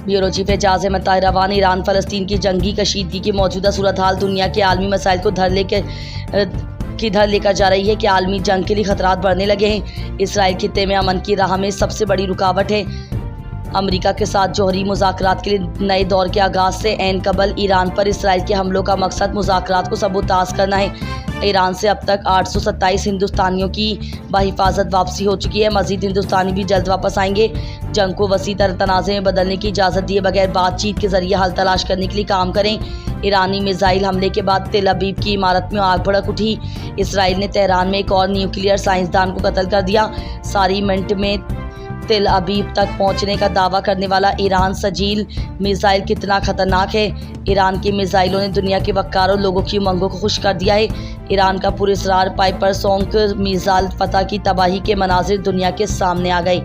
Bureau chief Ejaz Ahmad Tahir रवान Iran फ़लस्तीन की जंगी कशीदगी की मौजूदा सूरत हाल दुनिया के आलमी मसाइल को किधर लेकर जा रही है कि आलमी जंग के लिए खतरात बढ़ने लगे हैं। इसराइल खित्ते में अमन की राह में सबसे बड़ी रुकावट है। अमेरिका के साथ जौहरी मुज़ाकरात के लिए नए दौर के आगाज़ से ऐन कबल ईरान पर इसराइल के हमलों का मकसद मुज़ाकरात को सबूताज़ करना है। ईरान से अब तक 827 हिंदुस्तानियों की बहिफाजत वापसी हो चुकी है। मज़ीद हिंदुस्तानी भी जल्द वापस आएंगे। जंग को वसी तर तनाज़े में बदलने की इजाज़त दिए बगैर बातचीत के ज़रिए हल तलाश करने के लिए काम करें। ईरानी मिसाइल हमले के बाद तेल अबीब की इमारत में आग भड़क उठी। इसराइल ने तेहरान में एक और न्यूक्लियर साइंसदान को कत्ल कर दिया। सारी मिनट में तेल अबीब तक पहुंचने का दावा करने वाला ईरान सजील मिसाइल कितना खतरनाक है। ईरान की मिसाइलों ने दुनिया के वक्कारों लोगों की उमंगों को खुश कर दिया है। ईरान का पुरस्रार पाइपरसोंक मिसाइल फतह की तबाही के मनाजिर दुनिया के सामने आ गए।